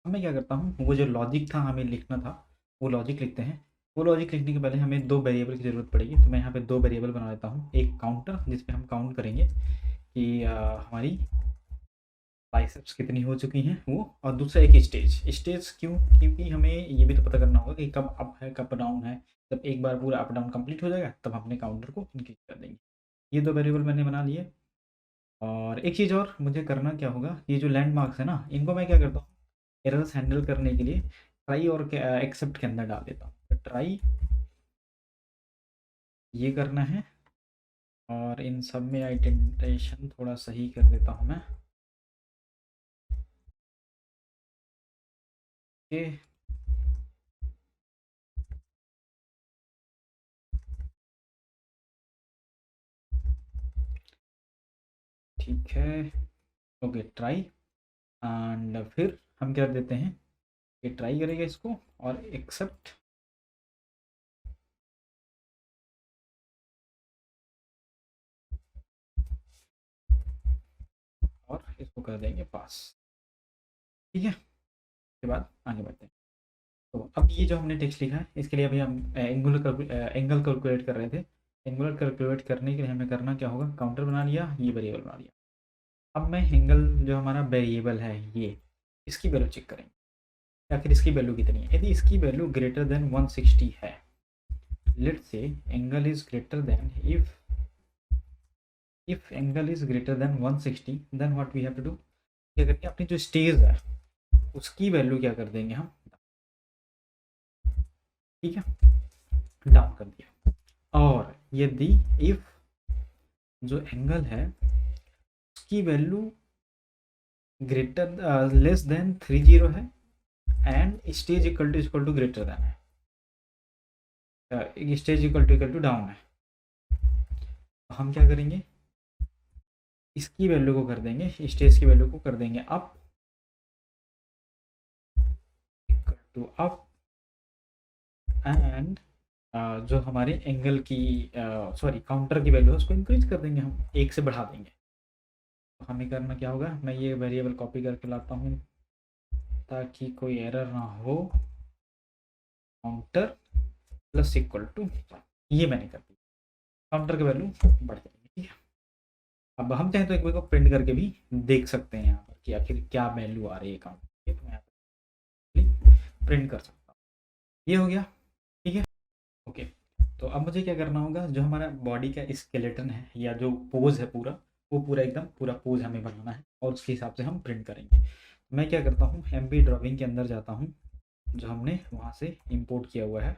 Speaker 1: अब मैं क्या करता हूँ, वो जो लॉजिक था हमें लिखना था वो लॉजिक लिखते हैं। वो लॉजिक लिखने के पहले हमें दो वेरिएबल की ज़रूरत पड़ेगी, तो मैं यहाँ पे दो वेरिएबल बना लेता हूँ। एक काउंटर जिसपे हम काउंट करेंगे कि हमारी बाइसेप्स कितनी हो चुकी हैं वो, और दूसरा एक स्टेज क्यों, क्योंकि हमें ये भी तो पता करना होगा कि कब अप है कब डाउन है। जब एक बार पूरा अप डाउन कंप्लीट हो जाएगा तब हम अपने काउंटर को इंक्रीज कर देंगे। ये दो वेरिएबल मैंने बना लिए। और एक चीज़ और मुझे करना क्या होगा, ये जो लैंडमार्क्स है ना इनको मैं क्या करता हूँ, एरर्स हैंडल करने के लिए ट्राई और एक्सेप्ट के अंदर डाल देता हूँ। तो ट्राई ये करना है, और इन सब में आइडेंटिफिकेशन थोड़ा सही कर देता हूँ मैं। ओके, ठीक है। ओके, ट्राई एंड फिर हम क्या देते हैं, ये ट्राई करेगा इसको और एक्सेप्ट, और इसको कर देंगे पास। ठीक है, उसके बाद आगे बढ़ते हैं। तो अब ये जो हमने टेक्स्ट लिखा है इसके लिए अभी हम एंगल कैलकुलेट कर रहे थे। एंगुलर कैलकुलेट करने के लिए हमें करना क्या होगा, काउंटर बना लिया, ये वेरिएबल बना लिया। अब मैं एंगल जो हमारा वेरिएबल है ये, इसकी वैल्यू चेक करेंगे आखिर इसकी वैल्यू कितनी है। यदि इसकी वैल्यू ग्रेटर देन 160 है, let's say angle is greater than, if angle is greater than 160 then what we have to do, क्या करेंगे अपनी जो स्टेज है उसकी वैल्यू क्या कर देंगे हम, ठीक है, डाउन कर दिया। और यदि इफ जो एंगल है उसकी वैल्यू ग्रेटर लेस देन 30 है and stage equal to greater than है, स्टेज इक्वल टू डाउन है, तो हम क्या करेंगे, इसकी वैल्यू को कर देंगे, स्टेज की वैल्यू को कर देंगे up, equal to up, and जो हमारे एंगल की सॉरी काउंटर की वैल्यू है उसको इंक्रीज कर देंगे, हम एक से बढ़ा देंगे। तो हमें करना क्या होगा, मैं ये वेरिएबल कॉपी करके लाता हूँ ताकि कोई एरर ना हो, काउंटर प्लस इक्वल टू, ये मैंने कर दी, काउंटर की वैल्यू बढ़ जाएगी। ठीक है, अब हम चाहें तो एक बार को प्रिंट करके भी देख सकते हैं यहाँ पर कि आखिर क्या वैल्यू आ रही है काउंटर की, तो मैं यहाँ पर प्रिंट कर सकता हूँ। ये हो गया, ठीक है। ओके, तो अब मुझे क्या करना होगा, जो हमारा बॉडी का स्केलेटन है या जो पोज है पूरा, वो पूरा एकदम पूरा पोज हमें बनाना है और उसके हिसाब से हम प्रिंट करेंगे। मैं क्या करता हूँ, MP ड्राइंग के अंदर जाता हूँ, जो हमने वहाँ से इंपोर्ट किया हुआ है,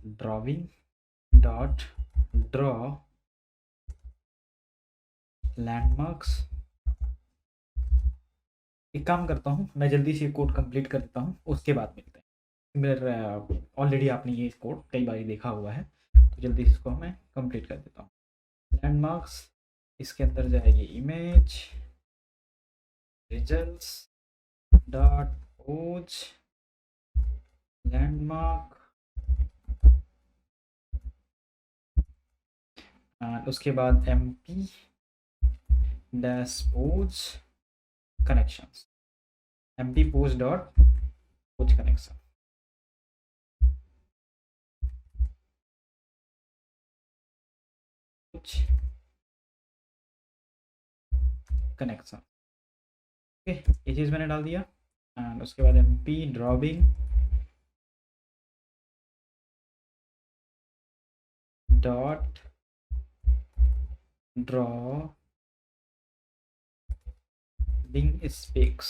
Speaker 1: ड्राइंग डॉट ड्रॉ लैंडमार्क्स। एक काम करता हूँ, मैं जल्दी से कोड कंप्लीट कर देता हूँ, उसके बाद मिलते हैं। मेरा ऑलरेडी आपने ये कोड कई बार देखा हुआ है, तो जल्दी से इसको मैं कंप्लीट कर देता हूँ। लैंडमार्क्स, इसके अंदर जाएगी image results dot pose landmark, और उसके बाद mp dash pose connections, mp pose dot pose connection. Connection, okay, ये चीज़ मैंने डाल दिया। एंड उसके बाद mp drawing dot drawing specs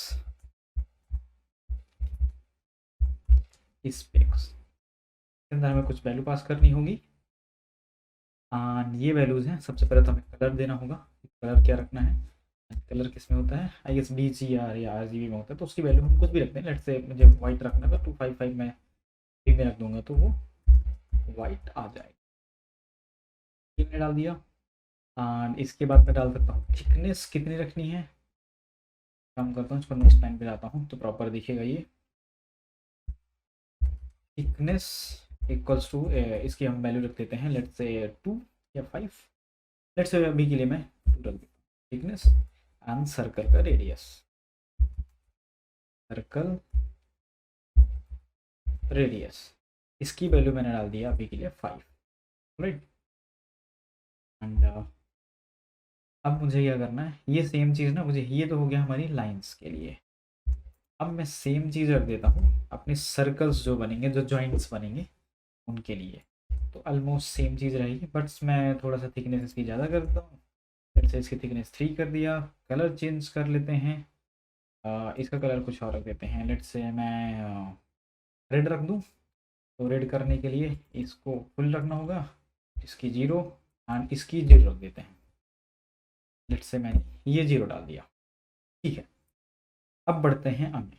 Speaker 1: specs के अंदर हमें कुछ वैल्यू पास करनी होगी। ये वैल्यूज़ हैं, सबसे पहले तो हमें कलर देना होगा। कलर क्या रखना है, कलर किस में होता है, आई गेस BGR या RGB में होता है, तो उसकी वैल्यू हम कुछ भी रखते हैं। लेट्स से मुझे वाइट रखना है तो 255 में भी में रख दूंगा तो वो वाइट आ जाएगा। ये मैंने डाल दिया। एंड इसके बाद मैं डाल सकता हूँ थिकनेस कितनी रखनी है, काम करता हूँ, इसको नेक्स्ट टाइम पे लाता हूँ तो प्रॉपर दिखेगा। ये थिकनेस इक्वल्स टू, इसकी हम वैल्यू रख देते हैं, लेट्स से 2 या 5। लेट्स से अभी के लिए मैं 2 रख देता हूँ। थिकनेस एंड सर्कल का रेडियस, सर्कल रेडियस, इसकी वैल्यू मैंने डाल दिया अभी के लिए 5, राइट। एंड अब मुझे क्या करना है, ये सेम चीज़ ना, मुझे ये तो हो गया हमारी लाइंस के लिए। अब मैं सेम चीज़ रख देता हूँ अपने सर्कल्स जो बनेंगे, जो जॉइंट्स बनेंगे उनके लिए, तो ऑलमोस्ट सेम चीज़ रहेगी, बट मैं थोड़ा सा थिकनेस इसकी ज़्यादा कर देता हूँ। फिर से इसकी थिकनेस 3 कर दिया। कलर चेंज कर लेते हैं, इसका कलर कुछ और रख देते हैं, लेट्स से मैं रेड रख दूँ। तो रेड करने के लिए इसको फुल रखना होगा, इसकी 0 एंड इसकी 0 रख देते हैं। लेट्स से मैंने ये 0 डाल दिया, ठीक है। अब बढ़ते हैं आगे।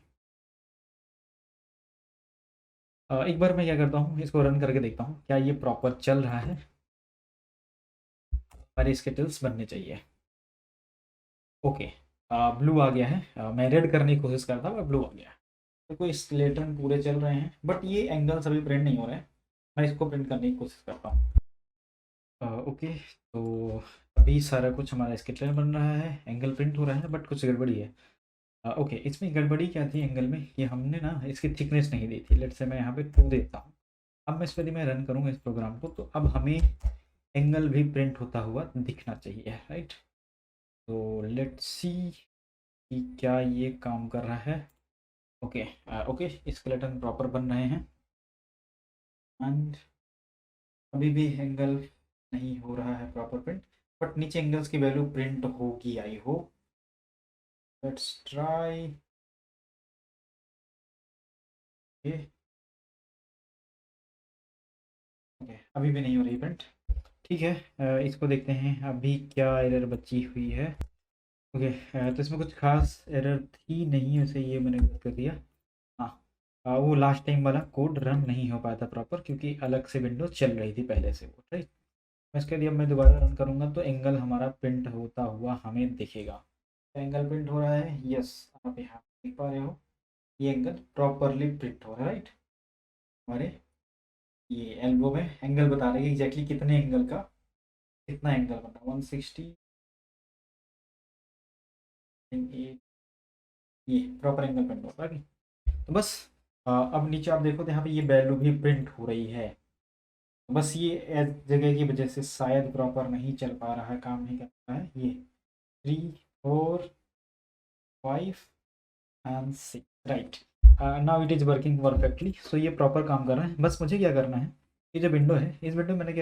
Speaker 1: एक बार मैं क्या करता हूँ, इसको रन करके देखता हूँ क्या ये प्रॉपर चल रहा है, और इसके टिल्स बनने चाहिए। ओके, ब्लू आ गया है। मैं रेड करने की कोशिश करता हूँ, ब्लू आ गया है। तो कोई स्केलेटन पूरे चल रहे हैं, बट ये एंगल्स अभी प्रिंट नहीं हो रहे हैं। मैं इसको प्रिंट करने की कोशिश करता हूँ। ओके, तो अभी सारा कुछ हमारा स्केलेटन बन रहा है, एंगल प्रिंट हो रहा है, बट कुछ गड़बड़ी है। ओके, इसमें गड़बड़ी क्या थी एंगल में, कि हमने ना इसकी थिकनेस नहीं दी थी। लेट्स से मैं यहाँ पे 2 देता हूँ। अब मैं इस पर मैं रन करूँगा इस प्रोग्राम को, तो अब हमें एंगल भी प्रिंट होता हुआ दिखना चाहिए, राइट। तो लेट्स सी कि क्या ये काम कर रहा है। ओके, ओके, स्केलेटन प्रॉपर बन रहे हैं। एंड अभी भी एंगल नहीं हो रहा है प्रॉपर प्रिंट, बट नीचे एंगल्स की वैल्यू प्रिंट होगी, I hope. Let's try. Okay, अभी भी नहीं हो रही प्रिंट, ठीक है। इसको देखते हैं अभी क्या एरर बची हुई है। ओके, तो इसमें कुछ खास एरर थी नहीं, वैसे ये मैंने गलत कर दिया। हाँ, वो लास्ट टाइम वाला कोड रन नहीं हो पाया था प्रॉपर, क्योंकि अलग से विंडो चल रही थी पहले से वो, राइट। इसके लिए अब मैं दोबारा रन करूँगा तो एंगल हमारा प्रिंट होता हुआ हमें दिखेगा। एंगल प्रिंट हो रहा है, यस, आप यहाँ देख पा रहे हो, ये एंगल प्रॉपरली प्रिंट हो रहा है, राइट। हमारे ये एल्बो में एंगल बता रहे हैं एग्जैक्टली कितने एंगल का कितना एंगल बना, 160। ये प्रॉपर एंगल प्रिंट हो रहा है। तो बस अब नीचे आप देखो तो यहाँ पे ये वैल्यू भी प्रिंट हो रही है। बस ये जगह की वजह से शायद प्रॉपर नहीं चल पा रहा है, काम नहीं कर पा रहा है। ये 3 4 5 and 6, right. Now it is working perfectly. So ये प्रॉपर काम कर रहा है। बस मुझे क्या करना है, ये जो विंडो है, इस विंडो में मैं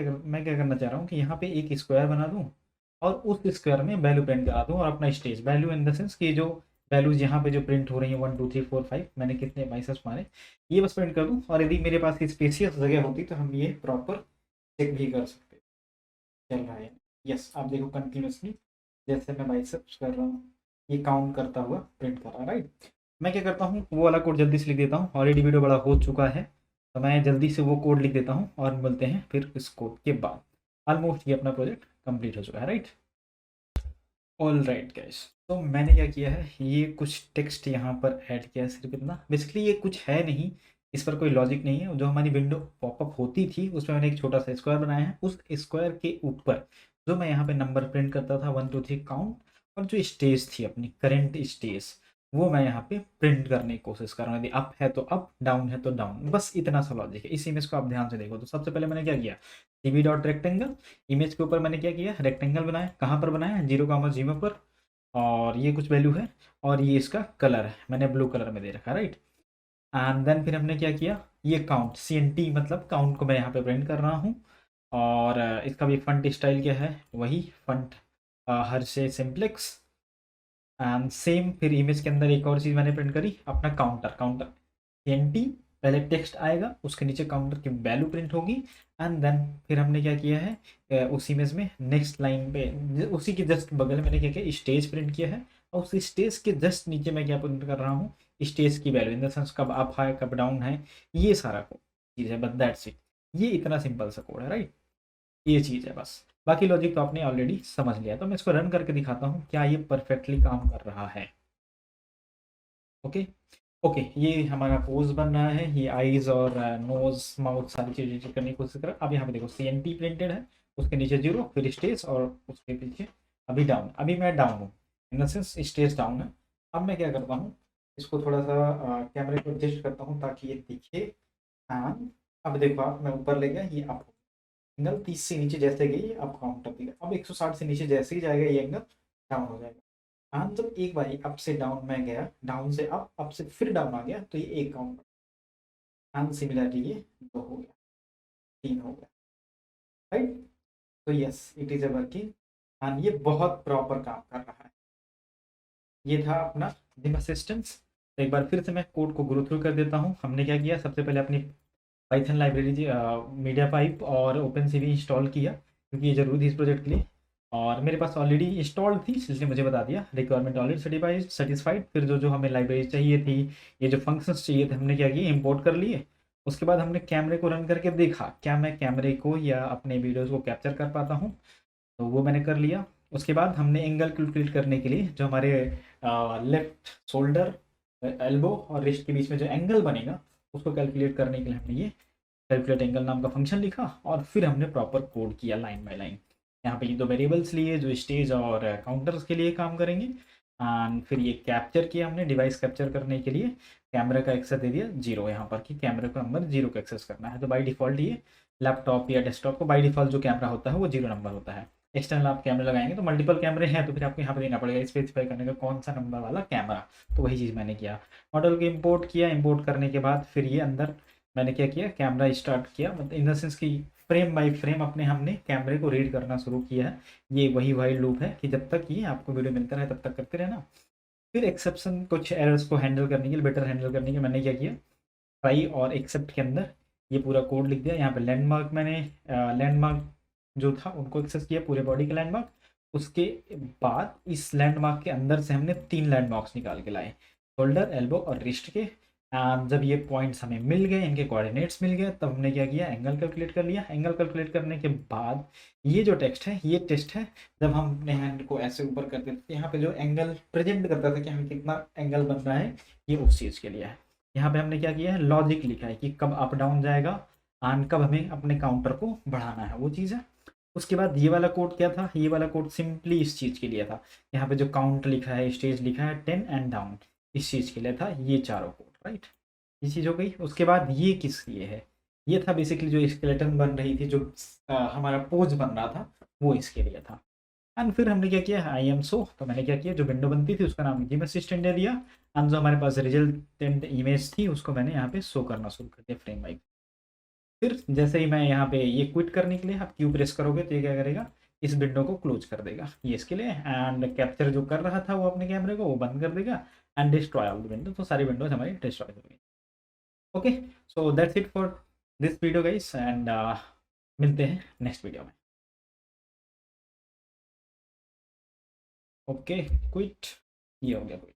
Speaker 1: क्या करना चाह रहा हूँ कि यहाँ पे एक स्क्वायर बना दूँ, और उस स्क्वायर में वैल्यू प्रिंट करा दूँ, और अपना stage value in the sense कि जो वैल्यूज यहाँ पे जो प्रिंट हो रही है 1 2 3 4 5, मैंने कितने बाइसेप्स मारे, ये बस प्रिंट कर दूँ। और यदि मेरे पास स्पेसियस जगह होती तो हम ये प्रॉपर चेक भी कर सकते। चल रहा है। यस, आप देखो कंटिन्यूसली जैसे मैं बाइसेप्स कर रहा हूँ, ये काउंट करता हुआ प्रिंट कर रहा है, राइट। मैं क्या करता हूँ, वो वाला कोड जल्दी से लिख देता हूँ, ऑलरेडी वीडियो बड़ा हो चुका है, तो मैं जल्दी से वो कोड लिख देता हूँ और मिलते हैं फिर इस कोड के बाद। ऑलमोस्ट ये अपना प्रोजेक्ट कंप्लीट हो चुका है, राइट। ऑल राइट गाइस, तो मैंने क्या किया है, ये कुछ टेक्स्ट यहाँ पर ऐड किया है, सिर्फ इतना। बेसिकली ये कुछ है नहीं, इस पर कोई लॉजिक नहीं है। जो हमारी विंडो पॉपअप होती थी उसमें मैंने एक छोटा सा स्क्वायर बनाया है, उस स्क्वायर के ऊपर जो मैं यहाँ पे नंबर प्रिंट करता था 1 2 3 काउंट, और जो स्टेज थी अपनी करंट स्टेज, वो मैं यहाँ पे प्रिंट करने की कोशिश कर रहा हूँ। यदि अप है तो अप, डाउन है तो डाउन, बस इतना सा लॉजिक है। इस इमेज को आप ध्यान से देखो, तो सबसे पहले मैंने क्या किया, टीवी डॉट रेक्टेंगल, इमेज के ऊपर मैंने क्या किया, रेक्टेंगल बनाया। कहाँ पर बनाया, 0, 0 पर, और ये कुछ वैल्यू है, और ये इसका कलर है, मैंने ब्लू कलर में दे रखा है, राइट। एंड देन फिर हमने क्या किया, ये काउंट CNT मतलब काउंट को मैं यहाँ पे प्रिंट कर रहा हूँ। और इसका भी फंट स्टाइल क्या है, वही फंट हर से सिंप्लेक्स। एंड सेम फिर इमेज के अंदर एक और चीज़ मैंने प्रिंट करी, अपना काउंटर, काउंटर CNT, पहले टेक्स्ट आएगा, उसके नीचे काउंटर की वैल्यू प्रिंट होगी। एंड देन फिर हमने क्या किया है, उस इमेज में नेक्स्ट लाइन पे उसी के जस्ट बगल में मैंने क्या किया, स्टेज प्रिंट किया है, और उस स्टेज के जस्ट नीचे मैं क्या प्रिंट कर रहा हूँ, स्टेज की वैल्यू, इन द सेंस कब अप है कब डाउन है, ये सारा चीज़ है, बस दैट्स इट। ये इतना सिंपल सा कोड है, राइट। ये चीज़ है बस, बाकी लॉजिक तो आपने ऑलरेडी समझ लिया। तो मैं इसको रन करके दिखाता हूँ क्या ये परफेक्टली काम कर रहा है। ओके, ओके, ये हमारा पोज बन रहा है, ये आईज और नोज माउथ सारी चीज़ें चेक करने की कोशिश कर। अब यहाँ पे देखो CNT प्रिंटेड है, उसके नीचे 0, फिर स्टेज, और उसके पीछे अभी डाउन। अभी मैं डाउन हूँ, इन द सेंस स्टेज डाउन है। अब मैं क्या करता हूँ, इसको थोड़ा सा कैमरे को एडजस्ट करता हूँ ताकि ये दिखे। हाँ, अब देखो आप, मैं ऊपर ले गया, ये अप, एंगल 30 से नीचे जैसे गई अप काउंटर दिया, अब 160 से नीचे जैसे ही जाएगा ये एंगल डाउन हो जाएगा। हाँ, जब एक बार अप से डाउन में गया, डाउन से अप से फिर डाउन आ गया, तो ये एक काउंट। एंड सिमिलरली ये 2 हो गया, 3 हो गया, राइट। तो yes, it is a working, and ये बहुत प्रॉपर काम कर रहा है। ये था अपना जिम असिस्टेंस। तो एक बार फिर से मैं कोड को ग्रो थ्रू कर देता हूँ। हमने क्या किया, सबसे पहले अपनी पाइथन लाइब्रेरी मीडिया पाइप और ओपन सी इंस्टॉल किया, क्योंकि ये जरूरी थी इस प्रोजेक्ट के लिए, और मेरे पास ऑलरेडी इंस्टॉल्ड थी, इसलिए मुझे बता दिया रिक्वायरमेंट ऑलरेडी सेटिस्फाइड। फिर जो जो हमें लाइब्रेरी चाहिए थी, ये जो फंक्शंस चाहिए थे, हमने क्या किया, इंपोर्ट कर लिए। उसके बाद हमने कैमरे को रन करके देखा क्या मैं कैमरे को या अपने वीडियोज़ को कैप्चर कर पाता हूँ, तो वो मैंने कर लिया। उसके बाद हमने एंगल कैलकुलेट करने के लिए जो हमारे लेफ्ट शोल्डर, एल्बो और रिस्ट के बीच में जो एंगल बनेगा, उसको कैलकुलेट करने के लिए हमने ये कैलकुलेट एंगल नाम का फंक्शन लिखा, और फिर हमने प्रॉपर कोड किया लाइन बाय लाइन। यहाँ पे ये 2 वेरिएबल्स लिए जो स्टेज और काउंटर्स के लिए काम करेंगे। एंड फिर ये कैप्चर किया हमने, डिवाइस कैप्चर करने के लिए कैमरा का एक्सेस दे दिया 0 यहाँ पर, कि कैमरे को नंबर 0 का एक्सेस करना है। तो बाई डिफ़ॉल्ट ये लैपटॉप या डेस्कटॉप को बाई डिफ़ॉल्ट जो कैमरा होता है वो 0 नंबर होता है। एक्सटर्नल आप कैमरे लगाएंगे तो मल्टीपल कैमरे हैं, तो फिर आपको यहाँ पे देना पड़ेगा स्पेसिफाई करने का कौन सा नंबर वाला कैमरा। तो वही चीज़ मैंने किया, मॉडल को इम्पोर्ट किया। इम्पोर्ट करने के बाद फिर ये अंदर मैंने क्या किया, कैमरा स्टार्ट किया, मतलब इन द सेंस कि फ्रेम बाय फ्रेम अपने हमने कैमरे को रीड करना शुरू किया है। ये वही वाइल लूप है कि जब तक ये आपको वीडियो मिलता रहे तब तक करते रहना। फिर एक्सेप्शन, कुछ एरर्स को हैंडल करने के लिए, बेटर हैंडल करने के लिए मैंने क्या किया, ट्राई और एक्सेप्ट के अंदर ये पूरा कोड लिख दिया। यहाँ पे लैंडमार्क, मैंने लैंडमार्क जो था उनको एक्सेस किया, पूरे बॉडी के लैंडमार्क। उसके बाद इस लैंडमार्क के अंदर से हमने 3 लैंडमार्क्स निकाल के लाए, शोल्डर, एल्बो और रिस्ट के। जब ये पॉइंट्स हमें मिल गए, इनके कोऑर्डिनेट्स मिल गए, तब हमने क्या किया, एंगल कैलकुलेट कर लिया। एंगल कैलकुलेट करने के बाद ये जो टेक्स्ट है, ये टेस्ट है, जब हम अपने हैंड को ऐसे ऊपर करते थे, यहाँ पे जो एंगल प्रेजेंट करता था कि हमें कितना एंगल बन रहा है, ये उस चीज़ के लिए है। यहाँ पे हमने क्या किया है, लॉजिक लिखा है कि कब अप डाउन जाएगा एंड कब हमें अपने काउंटर को बढ़ाना है, वो चीज़ है। उसके बाद ये वाला कोड क्या था, ये वाला कोड सिंपली इस चीज़ के लिए था। यहाँ पे जो काउंट लिखा है, स्टेज लिखा है, 10 एंड डाउन, इस चीज़ के लिए था ये चारों कोड, राइट। ये चीज़ हो गई। उसके बाद ये किस लिए है, ये था बेसिकली जो स्केलेटन बन रही थी, जो हमारा पोज बन रहा था, वो इसके लिए था। एंड फिर हमने क्या किया, आई एम सो, तो मैंने क्या किया, जो विंडो बनती थी उसका नाम जिम असिस्टेंट दे दिया। एंड जो हमारे पास रिजल्टेंट इमेज थी उसको मैंने यहाँ पे शो करना शुरू कर दिया फ्रेम बाई। फिर जैसे ही मैं यहाँ पे ये क्विट करने के लिए आप क्यू प्रेस करोगे तो ये क्या करेगा, इस विंडो को क्लोज कर देगा, ये इसके लिए। एंड कैप्चर जो कर रहा था वो अपने कैमरे को, वो बंद कर देगा। And destroy all the window, तो सारी विंडोज हमारी डिस्ट्रॉय हो गई। Okay, so that's it for this video guys, and मिलते हैं नेक्स्ट वीडियो में। ओके क्विट, ये हो गया क्विट।